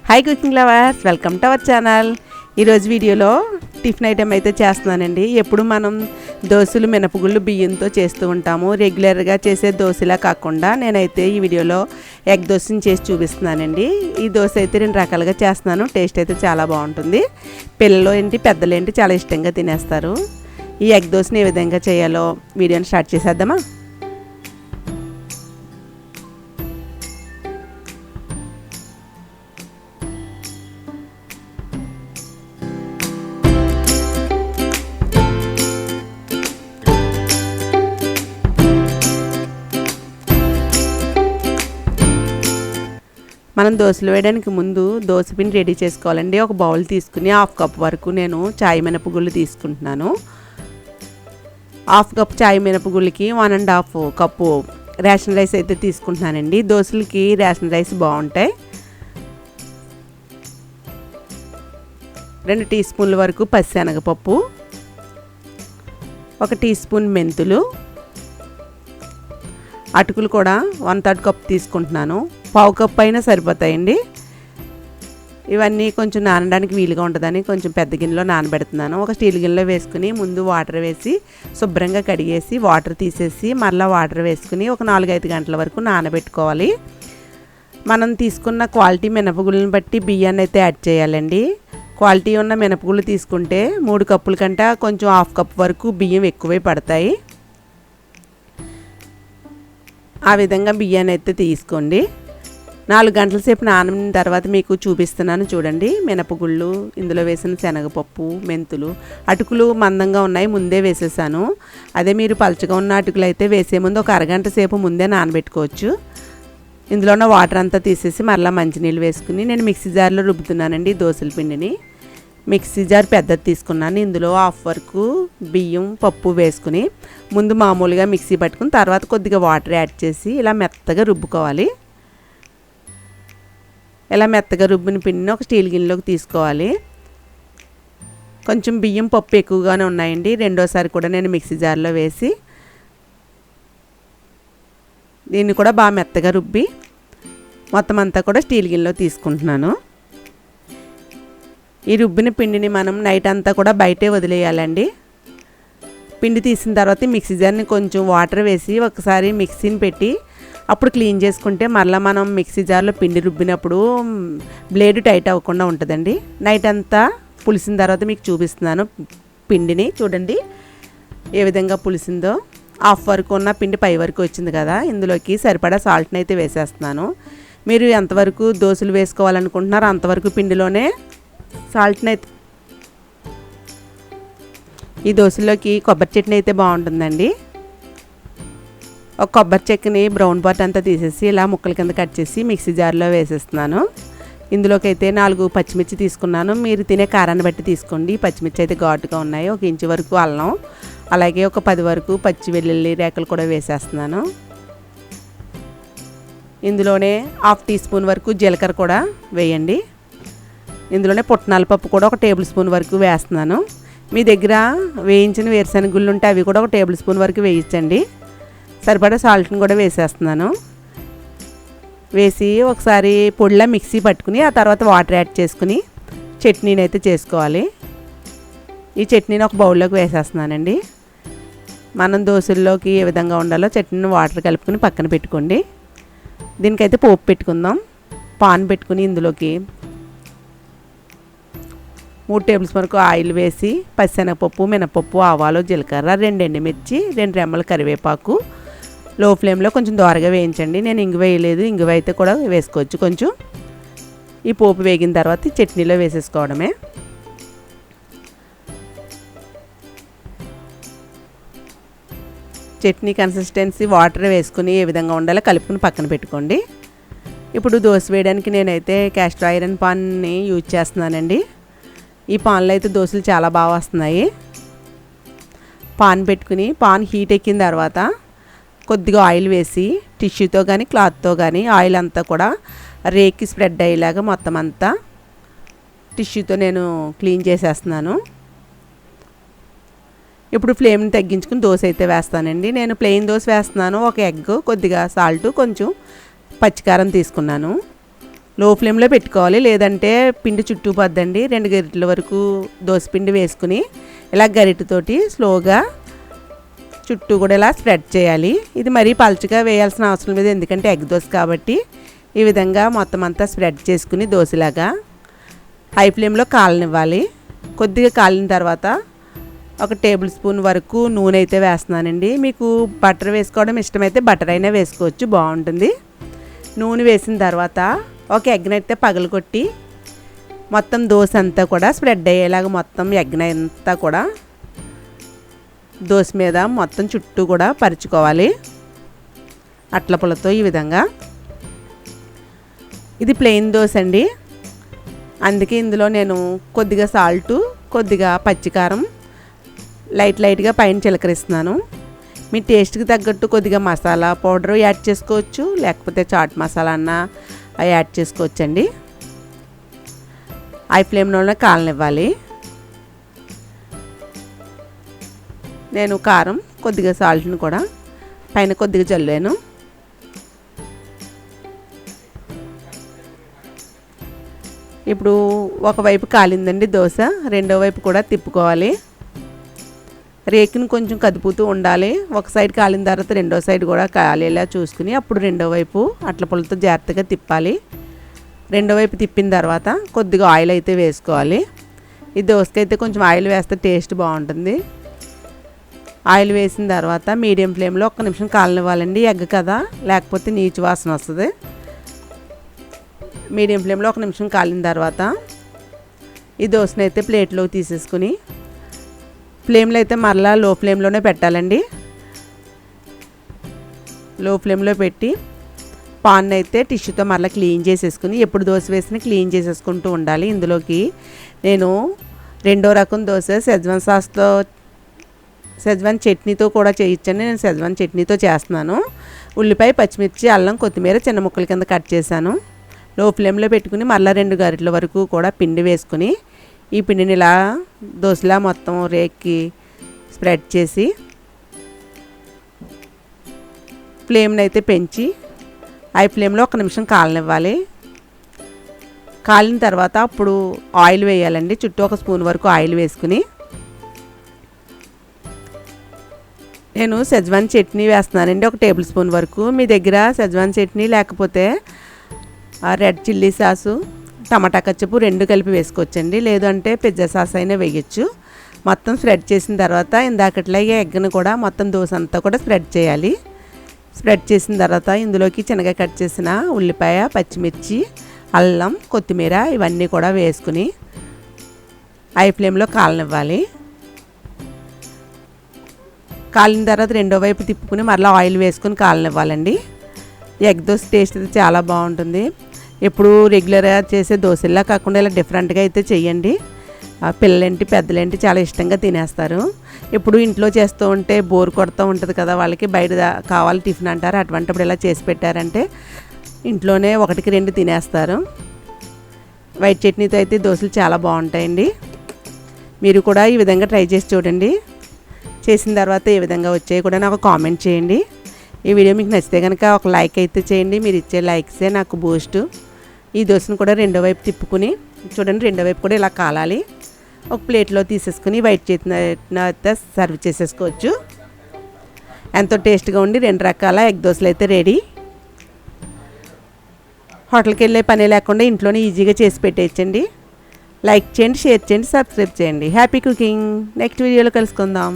Hi cooking lovers, welcome to our channel. ఈరోజు వీడియోలో tiffin item అయితే చేస్తున్నానండి. ఎప్పుడు మనం దోశలు మినపగుళ్ళు బియ్యంతో చేస్తూ ఉంటాము. రెగ్యులర్గా చేసే దోశలా కాకుండా నేనైతే ఈ వీడియోలో ఎగ్ దోశని చేసి చూపిస్తున్నానండి. ఈ దోశ అయితే 2 రకాలుగా చేస్తున్నాను. టేస్ట్ అయితే చాలా బాగుంటుంది. పిల్లలు ఏంటి పెద్దలు ఏంటి చాలా ఇష్టంగా తినేస్తారు. ఈ ఎగ్ దోశని ఏ విధంగా చేయాలో వీడియోని స్టార్ట్ చేసేద్దామా. మనం దోశలు వేయడానికి ముందు దోశ పిండి రెడీ చేసుకోవాలండి. ఒక బౌల్ తీసుకుని 1/2 కప్ వరకు నేను చాయ్ మినపగుళ్ళు తీసుకుంటున్నాను. 1/2 కప్ చాయ్ మినపగుళ్ళకి 1.5 కప్పు రేషన్ రైస్ అయితే తీసుకుంటున్నానండి. దోశలకి రేషన్ రైస్ బాగుంటాయి. 2 టీ స్పూన్ల వరకు పచ్చిశనగపప్పు, 1 టీ స్పూన్ మెంతులు, అటుకులు కూడా 1/3 కప్ తీసుకుంటున్నాను. 1/2 కప్ అయినా సరిపోతాయండి. ఇవన్నీ కొంచెం నానడానికి వీలుగా ఉంటుందని కొంచెం పెద్ద గిన్నెలో నానబెడుతున్నాను. ఒక స్టీల్ గిన్నెలో వేసుకుని ముందు వాటర్ వేసి శుభ్రంగా కడిగేసి వాటర్ తీసేసి మళ్ళీ వాటర్ వేసుకుని ఒక 4-5 గంటల వరకు నానబెట్టుకోవాలి. మనం తీసుకున్న క్వాలిటీ మినపగుళ్ళని బట్టి బియ్యాన్ని అయితే యాడ్ చేయాలండి. క్వాలిటీ ఉన్న మినపగుళ్ళు తీసుకుంటే 3 కప్పుల కంటే కొంచెం 1/2 కప్ వరకు బియ్యం ఎక్కువే పడతాయి. ఆ విధంగా బియ్యాన్ని అయితే తీసుకోండి. 4 గంటల సేపు నానిన తర్వాత మీకు చూపిస్తున్నాను చూడండి. మినపగుళ్ళు, ఇందులో వేసిన శనగపప్పు, మెంతులు, అటుకులు మందంగా ఉన్నాయి ముందే వేసేసాను. అదే మీరు పలచగా ఉన్న అటుకులు అయితే వేసే ముందు ఒక అరగంట సేపు ముందే నానబెట్టుకోవచ్చు. ఇందులో ఉన్న వాటర్ అంతా తీసేసి మరలా మంచినీళ్ళు వేసుకుని నేను మిక్సీ జార్లో రుబ్బుతున్నానండి దోశల పిండిని. మిక్సీ జార్ పెద్దది తీసుకున్నాను. ఇందులో 1/2 వరకు బియ్యం పప్పు వేసుకుని ముందు మామూలుగా మిక్సీ పట్టుకుని తర్వాత కొద్దిగా వాటర్ యాడ్ చేసి ఇలా మెత్తగా రుబ్బుకోవాలి. ఇలా మెత్తగా రుబ్బిన పిండిని ఒక స్టీల్ గిన్నెలోకి తీసుకోవాలి. కొంచెం బియ్యం పప్పు ఎక్కువగానే ఉన్నాయండి. రెండోసారి కూడా నేను మిక్సీ జార్లో వేసి దీన్ని కూడా బాగా మెత్తగా రుబ్బి మొత్తం అంతా కూడా స్టీల్ గిన్నెలో తీసుకుంటున్నాను. ఈ రుబ్బిన పిండిని మనం నైట్ అంతా కూడా బయటే వదిలేయాలండి. పిండి తీసిన తర్వాత మిక్సీ జార్ని కొంచెం వాటర్ వేసి ఒకసారి మిక్సీని పెట్టి అప్పుడు క్లీన్ చేసుకుంటే మరలా మనం మిక్సీ జార్లో పిండి రుబ్బినప్పుడు బ్లేడ్ టైట్ అవ్వకుండా ఉంటుందండి. నైట్ అంతా పులిసిన తర్వాత మీకు చూపిస్తున్నాను పిండిని. చూడండి ఏ విధంగా పులిసిందో. 1/2 వరకు ఉన్న పిండి పై వరకు వచ్చింది కదా. ఇందులోకి సరిపడా సాల్ట్ని అయితే వేసేస్తున్నాను. మీరు ఎంతవరకు దోశలు వేసుకోవాలనుకుంటున్నారో అంతవరకు పిండిలోనే సాల్ట్ని అయితే. ఈ దోశలోకి కొబ్బరి చట్నీ అయితే బాగుంటుందండి. ఒక కొబ్బరి చెక్కని బ్రౌన్ పార్ట్ అంతా తీసేసి ఇలా ముక్కల కింద కట్ చేసి మిక్సీ జార్లో వేసేస్తున్నాను. ఇందులోకి అయితే 4 పచ్చిమిర్చి తీసుకున్నాను. మీరు తినే కారాన్ని బట్టి తీసుకోండి. పచ్చిమిర్చి అయితే ఘాటుగా ఉన్నాయి. 1 ఇంచు వరకు అల్లం, అలాగే ఒక 10 వరకు పచ్చి వెల్లుల్లి రేకలు కూడా వేసేస్తున్నాను. ఇందులోనే 1/2 టీ స్పూన్ వరకు జీలకర్ర కూడా వేయండి. ఇందులోనే పుట్నాల పప్పు కూడా 1 టేబుల్ స్పూన్ వరకు వేస్తున్నాను. మీ దగ్గర వేయించిన వేరుశనగ గుళ్ళు ఉంటే అవి కూడా 1 టేబుల్ స్పూన్ వరకు వేయించండి. సరిపడా సాల్ట్ని కూడా వేసేస్తున్నాను. వేసి ఒకసారి పొడిలా మిక్సీ పట్టుకుని ఆ తర్వాత వాటర్ యాడ్ చేసుకుని చట్నీని అయితే చేసుకోవాలి. ఈ చట్నీని ఒక బౌల్లోకి వేసేస్తున్నానండి. మనం దోశల్లోకి ఏ విధంగా ఉండాలో చట్నీని వాటర్ కలుపుకుని పక్కన పెట్టుకోండి. దీనికైతే పోపు పెట్టుకుందాం. పాన్ పెట్టుకుని ఇందులోకి 3 టేబుల్ స్పూన్ వరకు ఆయిల్ వేసి పచ్చిశనగపప్పు, మినపప్పు, ఆవాలు, జీలకర్ర, 2 ఎండుమిర్చి, 2 రెమ్మల కరివేపాకు లో ఫ్లేమ్లో కొంచెం దోరగా వేయించండి. నేను ఇంగువ వేయలేదు. ఇంగువ అయితే కూడా వేసుకోవచ్చు కొంచెం. ఈ పోపు వేగిన తర్వాత చట్నీలో వేసేసుకోవడమే. చట్నీ కన్సిస్టెన్సీ వాటర్ వేసుకుని ఏ విధంగా ఉండాలో కలుపుకుని పక్కన పెట్టుకోండి. ఇప్పుడు దోశ వేయడానికి నేనైతే క్యాస్ట్ ఐరన్ పాన్ని యూజ్ చేస్తున్నానండి. ఈ పాన్లో అయితే దోశలు చాలా బాగా వస్తున్నాయి. పాన్ పెట్టుకుని పాన్ హీట్ ఎక్కిన తర్వాత కొద్దిగా ఆయిల్ వేసి టిష్యూతో కానీ క్లాత్తో కానీ ఆయిల్ అంతా కూడా రేకి స్ప్రెడ్ అయ్యేలాగా మొత్తం అంతా టిష్యూతో నేను క్లీన్ చేసేస్తున్నాను. ఇప్పుడు ఫ్లేమ్ని తగ్గించుకుని దోశ అయితే వేస్తానండి. నేను ప్లెయిన్ దోశ వేస్తున్నాను. 1 ఎగ్, కొద్దిగా సాల్ట్, కొంచెం పచ్చికారం తీసుకున్నాను. లో ఫ్లేమ్లో పెట్టుకోవాలి, లేదంటే పిండి చుట్టూ పద్దండి. 2 గరిటెల వరకు దోసపిండి వేసుకుని ఇలా గరిటెతోటి స్లోగా చుట్టూ కూడా ఇలా స్ప్రెడ్ చేయాలి. ఇది మరీ పలుచగా వేయాల్సిన అవసరం లేదు, ఎందుకంటే ఎగ్ దోశ కాబట్టి. ఈ విధంగా మొత్తం అంతా స్ప్రెడ్ చేసుకుని దోశలాగా హై ఫ్లేమ్లో కాలనివ్వాలి. కొద్దిగా కాలిన తర్వాత 1 టేబుల్ స్పూన్ వరకు నూనె అయితే వేస్తున్నానండి. మీకు బటర్ వేసుకోవడం ఇష్టమైతే బటర్ అయినా వేసుకోవచ్చు, బాగుంటుంది. నూనె వేసిన తర్వాత ఒక ఎగ్నైతే పగలగొట్టి మొత్తం దోశ అంతా కూడా స్ప్రెడ్ అయ్యేలాగా మొత్తం ఎగ్నంతా కూడా దోశ మీద మొత్తం చుట్టూ కూడా పరుచుకోవాలి అట్ల పుల్లతో. ఈ విధంగా ఇది ప్లెయిన్ దోశ అండి, అందుకే ఇందులో నేను కొద్దిగా సాల్టు, కొద్దిగా పచ్చికారం లైట్గా పైన చిలకరిస్తున్నాను. మీ టేస్ట్కి తగ్గట్టు కొద్దిగా మసాలా పౌడర్ యాడ్ చేసుకోవచ్చు, లేకపోతే చాట్ మసాలా అన్న యాడ్ చేసుకోవచ్చండి. హై ఫ్లేమ్లోనే కాలనివ్వాలి. నేను కారం, కొద్దిగా సాల్ట్ని కూడా పైన కొద్దిగా చల్లాను. ఇప్పుడు ఒకవైపు కాలిందండి దోశ, రెండో వైపు కూడా తిప్పుకోవాలి. రేకుని కొంచెం కదుపుతూ ఉండాలి. ఒక సైడ్ కాలిన తర్వాత రెండో సైడ్ కూడా కాలేలా చూసుకుని అప్పుడు రెండో వైపు అట్ల పుల్లతో జాగ్రత్తగా తిప్పాలి. రెండో వైపు తిప్పిన తర్వాత కొద్దిగా ఆయిల్ అయితే వేసుకోవాలి. ఈ దోశకి అయితే కొంచెం ఆయిల్ వేస్తే టేస్ట్ బాగుంటుంది. ఆయిల్ వేసిన తర్వాత మీడియం ఫ్లేమ్లో 1 నిమిషం కాలనివ్వాలండి, ఎగ్ కదా లేకపోతే నీచు వాసన వస్తుంది. మీడియం ఫ్లేమ్లో 1 నిమిషం కాలిన తర్వాత ఈ దోశని అయితే ప్లేట్లోకి తీసేసుకుని, ఫ్లేమ్లో అయితే మరలా లో ఫ్లేమ్లోనే పెట్టాలండి. లో ఫ్లేమ్లో పెట్టి పాన్ అయితే టిష్యూతో మరలా క్లీన్ చేసేసుకుని, ఎప్పుడు దోశ వేసినా క్లీన్ చేసేసుకుంటూ ఉండాలి. ఇందులోకి నేను రెండో రకం దోశ సెజ్వాన్ చట్నీతో కూడా చేయొచ్చండి. నేను సెజ్వాన్ చట్నీతో చేస్తున్నాను. ఉల్లిపాయ, పచ్చిమిర్చి, అల్లం, కొత్తిమీర చిన్న ముక్కల కింద కట్ చేశాను. లో ఫ్లేమ్లో పెట్టుకుని మరలా 2 గరిటెల వరకు కూడా పిండి వేసుకుని ఈ పిండిని ఇలా దోశలా మొత్తం రేక్కి స్ప్రెడ్ చేసి ఫ్లేమ్ని అయితే పెంచి హై ఫ్లేమ్లో 1 నిమిషం కాలనివ్వాలి. కాలిన తర్వాత అప్పుడు ఆయిల్ వేయాలండి. చుట్టూ 1 స్పూన్ వరకు ఆయిల్ వేసుకుని నేను సెజ్వాన్ చట్నీ వేస్తున్నానండి, 1 టేబుల్ స్పూన్ వరకు. మీ దగ్గర సెజ్వాన్ చట్నీ లేకపోతే రెడ్ చిల్లీ సాసు, టమాటా కచ్చపు 2 కలిపి వేసుకోవచ్చండి, లేదంటే పిజ్జా సాస్ అయినా వేయచ్చు. మొత్తం స్ప్రెడ్ చేసిన తర్వాత ఇందాకట్లాగే ఎగ్ను కూడా మొత్తం దోశ అంతా కూడా స్ప్రెడ్ చేయాలి. స్ప్రెడ్ చేసిన తర్వాత ఇందులోకి చిన్నగా కట్ చేసిన ఉల్లిపాయ, పచ్చిమిర్చి, అల్లం, కొత్తిమీర ఇవన్నీ కూడా వేసుకుని హై ఫ్లేమ్లో కాలనివ్వాలి. కాలిన తర్వాత రెండో వైపు తిప్పుకుని మరలా ఆయిల్ వేసుకుని కాలనివ్వాలండి. ఎగ్ దోశ టేస్ట్ అయితే చాలా బాగుంటుంది. ఎప్పుడు రెగ్యులర్గా చేసే దోశల్లా కాకుండా ఇలా డిఫరెంట్గా అయితే చెయ్యండి. పిల్లలేంటి పెద్దలేంటి చాలా ఇష్టంగా తినేస్తారు. ఇప్పుడు ఇంట్లో చేస్తూ ఉంటే బోర్ కొడుతూ ఉంటుంది కదా, వాళ్ళకి బయట కావాలి టిఫిన్ అంటారు. అటువంటిప్పుడు ఇలా చేసి పెట్టారంటే ఇంట్లోనే 1కి 2 తినేస్తారు. వైట్ చట్నీతో అయితే దోశలు చాలా బాగుంటాయండి. మీరు కూడా ఈ విధంగా ట్రై చేసి చూడండి. చేసిన తర్వాత ఏ విధంగా వచ్చాయి కూడా నాకు కామెంట్ చేయండి. ఈ వీడియో మీకు నచ్చితే కనుక ఒక లైక్ అయితే చేయండి. మీరు ఇచ్చే లైక్సే నాకు బూస్ట్. ఈ దోశను కూడా రెండో వైపు తిప్పుకుని చూడండి, రెండో వైపు కూడా ఇలా కాలాలి. ఒక ప్లేట్లో తీసేసుకుని వైట్ చేతితో సర్వ్ చేసేసుకోవచ్చు. ఎంతో టేస్ట్గా ఉండి 2 రకాల ఎగ్ దోశలు అయితే రెడీ. హోటల్కి వెళ్ళే పని లేకుండా ఇంట్లోనే ఈజీగా చేసి పెట్టేయచ్చండి. లైక్ చేయండి, షేర్ చేయండి, సబ్స్క్రైబ్ చేయండి. Happy cooking. నెక్స్ట్ వీడియోలో కలుసుకుందాం.